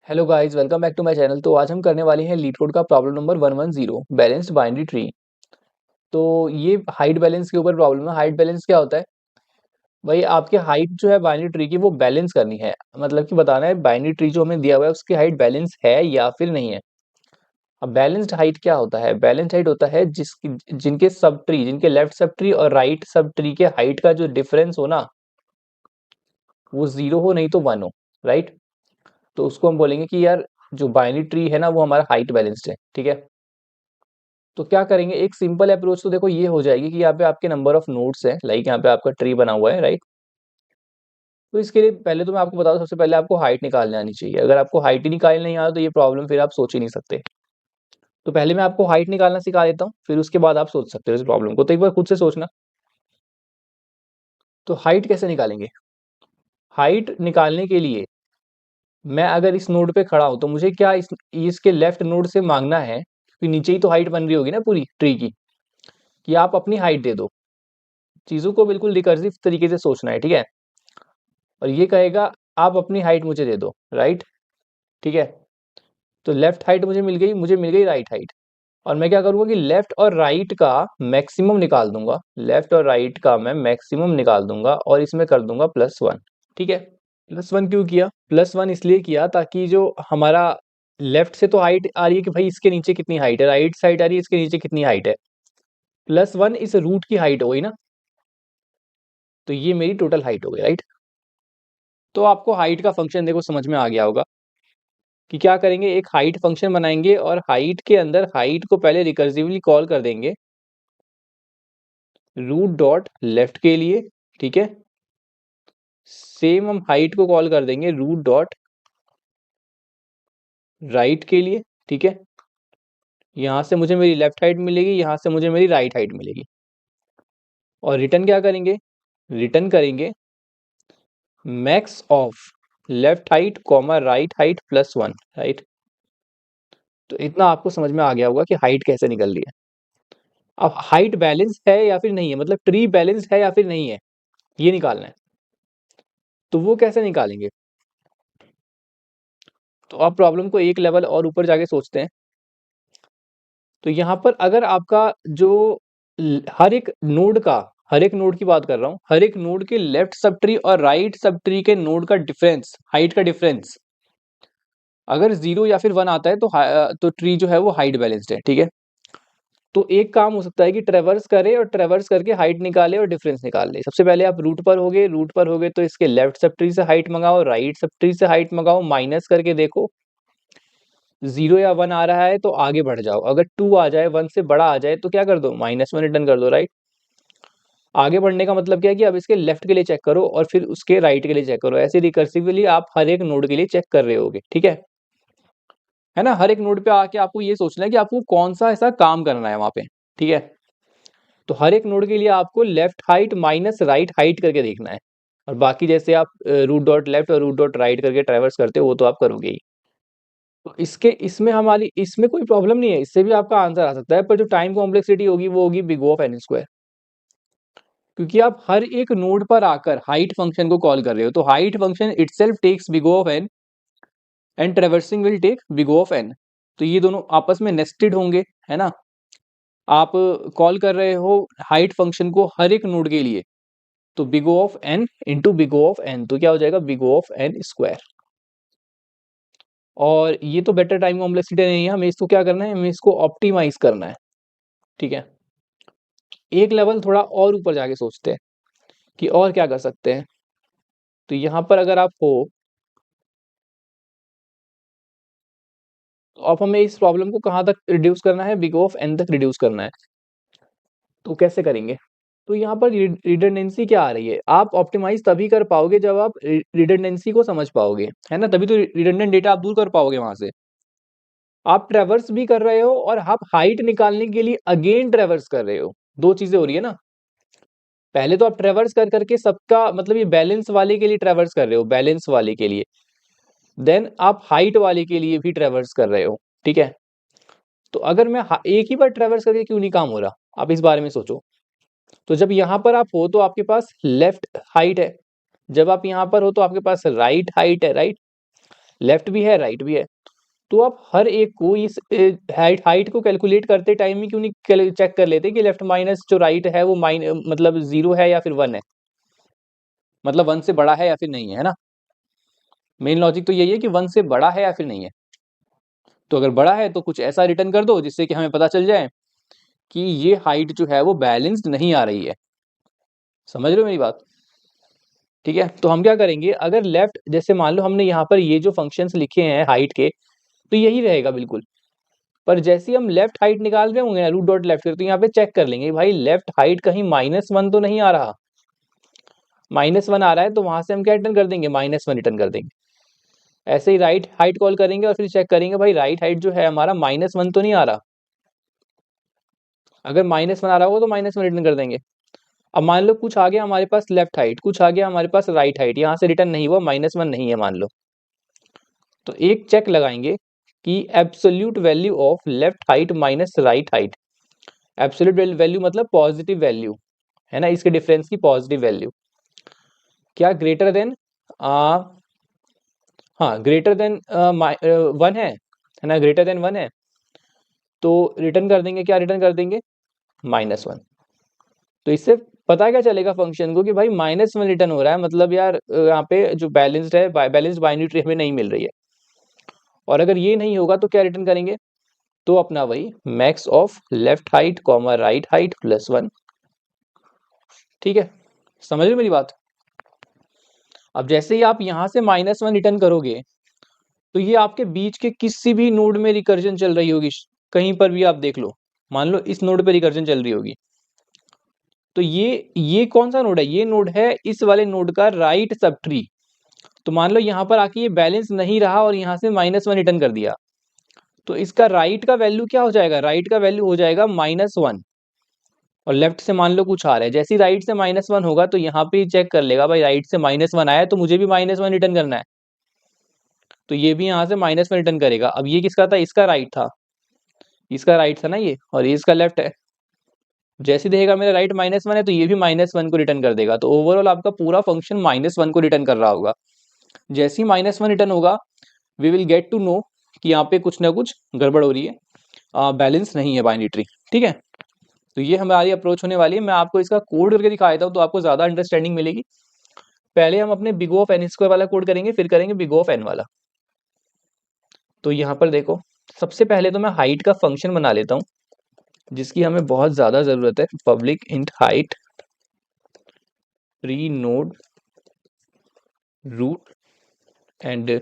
Hello guys, welcome back to my channel. तो आज हम करने वाले हैं लीड कोड का problem number 110 balanced binary tree. तो ये हाइट बैलेंस के ऊपर प्रॉब्लम है। हाइट बैलेंस क्या होता है भाई? आपके हाइट जो है बाइनरी ट्री की वो बैलेंस करनी है, मतलब कि बताना है बाइनरी ट्री जो हमें दिया हुआ है उसकी हाइट बैलेंस है या फिर नहीं है। अब बैलेंस्ड हाइट क्या होता है? बैलेंस्ड हाइट होता है जिसकी जिनके सब ट्री, जिनके लेफ्ट सब ट्री और राइट सब ट्री के हाइट का जो डिफरेंस हो ना, वो जीरो हो नहीं तो वन हो। राइट। तो उसको हम बोलेंगे कि यार जो बाइनरी ट्री है ना वो हमारा हाइट बैलेंस्ड है। ठीक है। तो क्या करेंगे, एक सिंपल अप्रोच तो देखो ये हो जाएगी कि यहाँ पे आपके नंबर ऑफ नोड्स है, लाइक यहाँ पे आपका ट्री बना हुआ है। राइट। तो इसके लिए पहले तो मैं आपको बता दूं, सबसे पहले आपको हाइट निकालने आनी चाहिए। अगर आपको हाइट ही निकालनी नहीं आता तो ये प्रॉब्लम फिर आप सोच ही नहीं सकते। तो पहले मैं आपको हाइट निकालना सिखा देता हूँ, फिर उसके बाद आप सोच सकते हो इस प्रॉब्लम को। तो एक बार खुद से सोचना। तो हाइट कैसे निकालेंगे? हाइट निकालने के लिए मैं अगर इस नोड पे खड़ा हूं तो मुझे क्या इसके लेफ्ट नोड से मांगना है, क्योंकि नीचे ही तो हाइट बन रही होगी ना पूरी ट्री की, कि आप अपनी हाइट दे दो। चीजों को बिल्कुल रिकर्सिव तरीके से सोचना है। ठीक है। और ये कहेगा आप अपनी हाइट मुझे दे दो। राइट। ठीक है। तो लेफ्ट हाइट मुझे मिल गई, मुझे मिल गई राइट हाइट। और मैं क्या करूंगा कि लेफ्ट और राइट का मैक्सिमम निकाल दूंगा। लेफ्ट और राइट का मैं मैक्सिमम निकाल दूंगा और इसमें कर दूंगा +1। ठीक है। +1 क्यों किया? +1 इसलिए किया ताकि जो हमारा लेफ्ट से तो हाइट आ रही है कि भाई इसके नीचे कितनी हाइट है, राइट साइड आ रही है इसके नीचे कितनी हाइट है। +1 इस रूट की हाइट हो गई ना, तो ये मेरी टोटल हाइट हो गई। राइट। तो आपको हाइट का फंक्शन देखो समझ में आ गया होगा कि क्या करेंगे, एक हाइट फंक्शन बनाएंगे और हाइट के अंदर हाइट को पहले रिकर्सिवली कॉल कर देंगे रूट डॉट लेफ्ट के लिए। ठीक है। सेम हम हाइट को कॉल कर देंगे रूट डॉट राइट के लिए। ठीक है। यहां से मुझे मेरी लेफ्ट हाइट मिलेगी, यहां से मुझे मेरी राइट हाइट मिलेगी। और रिटर्न क्या करेंगे? रिटर्न करेंगे max of left height comma right height +1। Right. तो इतना आपको समझ में आ गया होगा कि हाइट कैसे निकल रही है। अब हाइट बैलेंस है या फिर नहीं है, मतलब ट्री बैलेंस है या फिर नहीं है, ये निकालना है। तो वो कैसे निकालेंगे? तो आप प्रॉब्लम को एक लेवल और ऊपर जाके सोचते हैं। तो यहाँ पर अगर आपका जो हर एक नोड की बात कर रहा हूँ, हर एक नोड के लेफ्ट सब ट्री और राइट सब ट्री के नोड का डिफरेंस, हाइट का डिफरेंस अगर 0 या फिर 1 आता है तो ट्री जो है वो हाइट बैलेंस्ड है। ठीक है। तो एक काम हो सकता है कि ट्रेवर्स करे और ट्रेवर्स करके हाइट निकाले और डिफरेंस निकाल ले। सबसे पहले आप रूट पर होगे तो इसके लेफ्ट सब ट्री से हाइट मंगाओ, राइट सब ट्री से हाइट मंगाओ, माइनस करके देखो 0 या 1 आ रहा है तो आगे बढ़ जाओ। अगर 2 आ जाए, 1 से बड़ा आ जाए तो क्या कर दो, -1 रिटर्न कर दो। राइट। आगे बढ़ने का मतलब क्या है कि अब इसके लेफ्ट के लिए चेक करो और फिर उसके राइट के लिए चेक करो। ऐसे रिकर्सिवली आप हर एक नोड के लिए चेक कर रहे होगे। ठीक है ना? हर एक नोड पे आके आपको ये सोचना है कि आपको कौन सा ऐसा काम करना है वहां पे। ठीक है। तो हर एक नोड के लिए आपको left height minus right height करके देखना है। और बाकी जैसे आप रूट डॉट लेफ्ट और रूट डॉट राइट करके ट्रैवर्स करते हो वो तो आप करोगे ही। तो इसमें कोई प्रॉब्लम नहीं है, इससे भी आपका आंसर आ सकता है, पर जो टाइम कॉम्प्लेक्सिटी होगी वो होगी big O of n square. क्योंकि आप हर एक नोड पर आकर हाइट फंक्शन को कॉल कर रहे हो, तो height function itself takes big O of n and traversing will take big O of n। तो ये दोनों आपस में नेस्टेड होंगे, है ना? आप कॉल कर रहे हो हाइट फंक्शन को हर एक नोड के लिए, तो big O of n into big O of n, तो क्या हो जाएगा, big O of n square. और ये तो बेटर टाइम कॉम्प्लेक्सिटी नहीं है, हमें इसको क्या करना है, हमें इसको ऑप्टिमाइज करना है। ठीक है। एक लेवल थोड़ा और ऊपर जाके सोचते हैं कि और क्या कर सकते हैं। तो यहां पर अगर आप हो तो अब हमें इस प्रॉब्लम को कहां तक रिड्यूस करना है, बिग O ऑफ n तक रिड्यूस करना है। तो कैसे करेंगे? तो यहाँ पर रिडंडेंसी क्या आ रही है, आप ऑप्टिमाइज तभी कर पाओगे जब आप रिडंडेंसी को समझ पाओगे, है ना? तभी तो रिडंडेंट डेटा आप दूर कर पाओगे वहां से। आप ट्रेवर्स भी कर रहे हो और आप हाइट निकालने के लिए अगेन ट्रेवर्स कर रहे हो, दो चीजें हो रही है ना। पहले तो आप ट्रेवर्स कर करके सबका मतलब ये बैलेंस वाले के लिए ट्रेवर्स कर रहे हो, बैलेंस वाले के लिए, देन आप हाइट वाले के लिए भी ट्रेवर्स कर रहे हो। ठीक है। तो अगर मैं एक ही बार ट्रेवर्स करके क्यों नहीं काम हो रहा, आप इस बारे में सोचो। तो जब यहां पर आप हो तो आपके पास लेफ्ट हाइट है, जब आप यहां पर हो तो आपके पास राइट हाइट है। राइट। लेफ्ट भी है, राइट भी है। तो आप हर एक को इस हाइट को कैलकुलेट करते टाइम ही क्यों नहीं चेक कर लेते कि लेफ्ट माइनस जो राइट है वो मतलब 0 है या फिर 1 है, मतलब 1 से बड़ा है या फिर नहीं है ना। मेन लॉजिक तो यही है कि 1 से बड़ा है या फिर नहीं है। तो अगर बड़ा है तो कुछ ऐसा रिटर्न कर दो जिससे कि हमें पता चल जाए कि ये हाइट जो है वो बैलेंस्ड नहीं आ रही है। समझ रहे हो मेरी बात? ठीक है, तो हम क्या करेंगे, अगर लेफ्ट जैसे मान लो हमने यहाँ पर ये जो फंक्शंस लिखे हैं हाइट के, तो यही रहेगा बिल्कुल। पर जैसे ही हम लेफ्ट हाइट निकाल रहे होंगे ना, रूट डॉट लेफ्ट, तो यहाँ पे चेक कर लेंगे भाई लेफ्ट हाइट कहीं -1 तो नहीं आ रहा। -1 आ रहा है तो वहां से हम क्या रिटर्न कर देंगे, -1 रिटर्न कर देंगे। ऐसे ही राइट हाइट कॉल करेंगे और फिर चेक करेंगे भाई राइट हाइट जो है हमारा -1 तो नहीं आ रहा। अगर -1 आ रहा होगा तो -1 रिटर्न कर देंगे। अब मान लो कुछ आ गया हमारे पास लेफ्ट हाइट, कुछ आ गया हमारे पास राइट हाइट, यहाँ से रिटर्न नहीं हुआ, -1 नहीं है मान लो, तो एक चेक लगाएंगे कि absolute value of left height minus right height, absolute value मतलब पॉजिटिव वैल्यू है ना, इसके डिफरेंस की पॉजिटिव वैल्यू क्या ग्रेटर देन हाँ ग्रेटर देन 1 है ना, ग्रेटर देन 1 है तो रिटर्न कर देंगे, क्या रिटर्न कर देंगे, -1। तो इससे पता क्या चलेगा फंक्शन को कि भाई -1 रिटर्न हो रहा है, मतलब यार यहाँ पे जो बैलेंस्ड है, बैलेंस्ड बाइनरी ट्री हमें नहीं मिल रही है। और अगर ये नहीं होगा तो क्या रिटर्न करेंगे, तो अपना वही max of left height comma right height +1। ठीक है, समझ रहे मेरी बात? अब जैसे ही आप यहाँ से -1 रिटर्न करोगे तो ये आपके बीच के किसी भी नोड में रिकर्जन चल रही होगी, कहीं पर भी आप देख लो, मान लो इस नोड पे रिकर्जन चल रही होगी, तो ये कौन सा नोड है, ये नोड है इस वाले नोड का राइट सब ट्री। तो मान लो यहाँ पर आके ये बैलेंस नहीं रहा और यहाँ से -1 रिटर्न कर दिया, तो इसका राइट का वैल्यू क्या हो जाएगा, राइट का वैल्यू हो जाएगा -1। और लेफ्ट से मान लो कुछ आ रहा है, जैसे ही राइट से -1 होगा तो यहाँ पे चेक कर लेगा भाई राइट से -1 आया तो मुझे भी -1 रिटर्न करना है, तो ये भी यहाँ से -1 रिटर्न करेगा। अब ये किसका था, इसका राइट था, इसका राइट था ना ये, और ये इसका लेफ्ट है। जैसे देखेगा मेरा राइट -1 है तो ये भी -1 को रिटर्न कर देगा, तो ओवरऑल आपका पूरा फंक्शन -1 को रिटर्न कर रहा होगा। जैसे ही -1 रिटर्न होगा we will get to know कि यहाँ पे कुछ ना कुछ गड़बड़ हो रही है, बैलेंस नहीं है बाइनरी ट्री। ठीक है, तो ये हमारी अप्रोच होने वाली है। मैं आपको इसका कोड करके दिखा देता हूँ तो आपको ज़्यादा अंडरस्टैंडिंग मिलेगी। पहले हम अपने बिग ऑफ एन स्क्वायर वाला कोड करेंगे, फिर करेंगे बिग ऑफ एन वाला। तो यहाँ पर देखो, सबसे पहले तो मैं हाइट का फंक्शन बना लेता हूँ जिसकी हमें बहुत ज़्यादा ज़रूरत है, public int height tree node root, and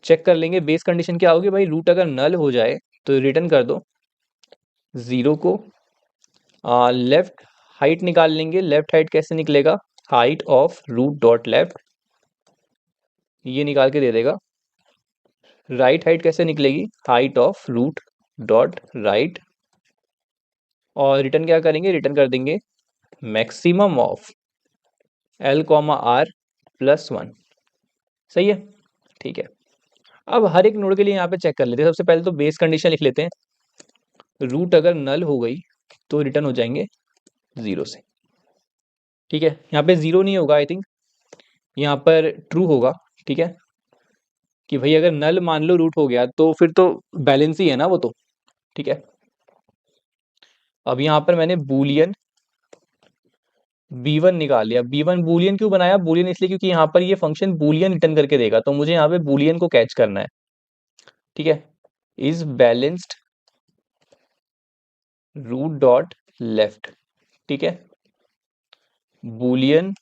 check कर लेंगे बेस कंडीशन क्या होगी भाई, रूट अगर नल हो जाए तो रिटर्न कर दो 0 को। लेफ्ट हाइट निकाल लेंगे, लेफ्ट हाइट कैसे निकलेगा, height of root dot left, ये निकाल के दे देगा। राइट हाइट कैसे निकलेगी, height of root dot right, और रिटर्न क्या करेंगे, रिटर्न कर देंगे मैक्सिमम ऑफ L R +1। सही है, ठीक है। अब हर एक नोड के लिए यहाँ पे चेक कर लेते हैं। सबसे पहले तो बेस कंडीशन लिख लेते हैं, रूट अगर नल हो गई तो रिटर्न हो जाएंगे 0 से। ठीक है, यहाँ पे 0 नहीं होगा, आई थिंक यहाँ पर ट्रू होगा। ठीक है, कि भाई अगर नल मान लो रूट हो गया तो फिर तो बैलेंस ही है ना वो तो। ठीक है, अब यहाँ पर मैंने बूलियन b1 निकाल लिया। b1 बूलियन क्यों बनाया, बूलियन इसलिए क्योंकि यहाँ पर ये फंक्शन बूलियन रिटर्न करके देगा, तो मुझे यहाँ पे बूलियन को कैच करना है। ठीक है, is balanced root dot left. ठीक है, boolean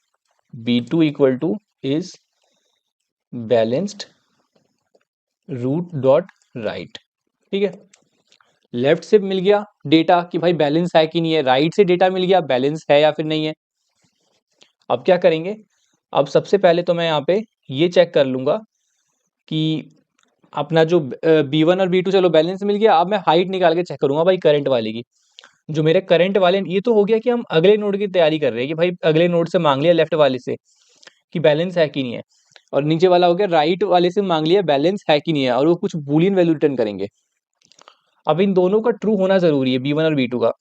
b2 equal to is balanced root dot right. ठीक है, लेफ्ट से मिल गया डेटा कि भाई बैलेंस है कि नहीं है, राइट से डेटा मिल गया बैलेंस है या फिर नहीं है। अब क्या करेंगे, अब सबसे पहले तो मैं यहाँ पे ये चेक कर लूंगा कि अपना जो b1 और b2 चलो बैलेंस मिल गया। अब मैं हाइट निकाल के चेक करूंगा भाई करंट वाले की, जो मेरे करंट वाले, ये तो हो गया कि हम अगले नोड की तैयारी कर रहे हैं कि भाई अगले नोड से मांग लिया लेफ्ट वाले से कि बैलेंस है कि नहीं है, और नीचे वाला हो गया राइट वाले से मांग लिया बैलेंस है कि नहीं है, और वो कुछ बूलियन वैल्यू रिटर्न करेंगे। अब इन दोनों का ट्रू होना जरूरी है, b1 और b2 का।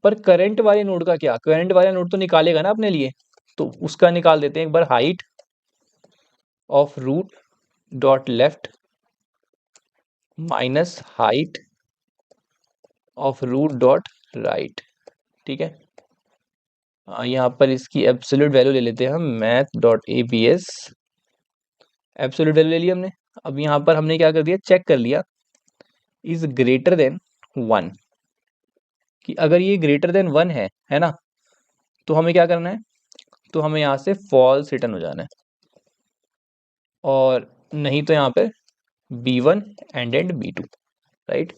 पर करंट वाले नोड का क्या, करंट वाला नोड तो निकालेगा ना अपने लिए, तो उसका निकाल देते हैं एक बार, height of root dot left minus height of root dot right. ठीक है, यहाँ पर इसकी एब्सोल्यूट वैल्यू ले लेते हैं हम, math dot APS, absolute value ले लिया हमने। अब यहाँ पर हमने क्या कर दिया, चेक कर लिया इज ग्रेटर देन 1, कि अगर ये ग्रेटर देन 1 है ना, तो हमें क्या करना है, तो हमें यहाँ से फॉल्स रिटर्न हो जाना है, और नहीं तो यहाँ पे B1 एंड B2, राइट,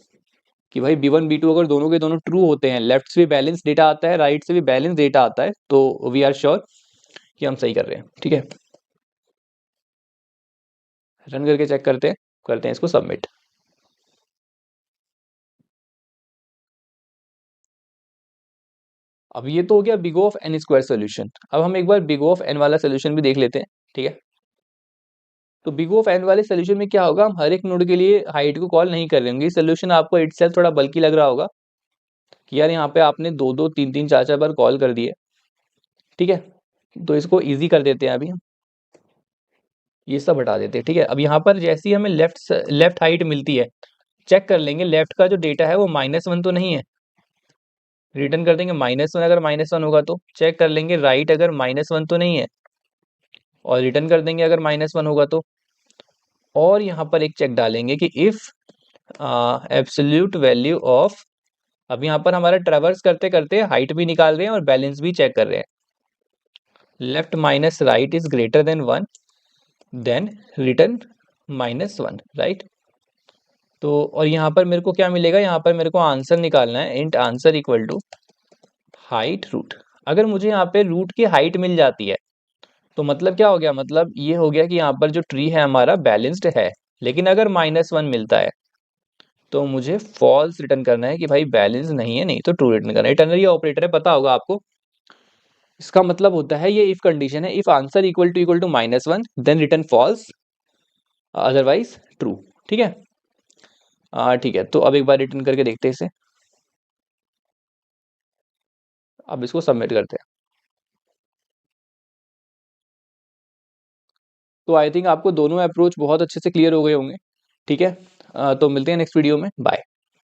कि भाई B1 B2 अगर दोनों के दोनों ट्रू होते हैं, लेफ्ट से भी बैलेंस डेटा आता है, राइट से भी बैलेंस डेटा आता है, तो वी आर श्योर कि हम सही कर रहे हैं। ठीक है, रन करके चेक करते हैं इसको सबमिट। अब ये तो हो गया big O of n square solution. अब हम एक बार बिग O ऑफ n वाला सोल्यूशन भी देख लेते हैं। ठीक है, तो बिग O ऑफ n वाले सोल्यूशन में क्या होगा, हम हर एक नोड के लिए हाइट को कॉल नहीं कर रहे होंगे। सोल्यूशन आपको इटसेल्फ थोड़ा बल्कि लग रहा होगा कि यार यहाँ पे आपने 2 2 3 3 4 4 बार कॉल कर दिए। ठीक है, तो इसको इजी कर देते हैं, अभी हम ये सब हटा देते हैं। ठीक है, अब यहाँ पर जैसे ही हमें लेफ्ट हाइट मिलती है, चेक कर लेंगे लेफ्ट का जो डेटा है वो -1 तो नहीं है, रिटर्न कर देंगे -1। अगर -1 होगा तो चेक कर लेंगे राइट, अगर -1 तो नहीं है, और रिटर्न कर देंगे अगर -1 होगा तो। और यहाँ पर एक चेक डालेंगे कि इफ एब्सोल्यूट वैल्यू ऑफ, अब यहाँ पर हमारा ट्रेवर्स करते करते हाइट भी निकाल रहे हैं और बैलेंस भी चेक कर रहे हैं, left minus right is greater than 1, then return -1, right. तो और यहाँ पर मेरे को क्या मिलेगा, यहाँ पर मेरे को आंसर निकालना है, int answer equal to height root. अगर मुझे यहाँ पे रूट की हाइट मिल जाती है तो मतलब क्या हो गया, मतलब ये हो गया कि यहाँ पर जो ट्री है हमारा बैलेंस्ड है। लेकिन अगर -1 मिलता है तो मुझे फॉल्स रिटर्न करना है कि भाई बैलेंस नहीं है, नहीं तो ट्रू रिटर्न करना है। टर्नरी ऑपरेटर है, पता होगा आपको। इसका मतलब होता है, ये इफ कंडीशन है, if answer equal to -1 then return false, otherwise true. ठीक है, ठीक है, तो अब एक बार रिटर्न करके देखते हैं इसे। अब इसको सबमिट करते हैं। तो आई थिंक आपको दोनों अप्रोच बहुत अच्छे से क्लियर हो गए होंगे। ठीक है, तो मिलते हैं नेक्स्ट वीडियो में, बाय।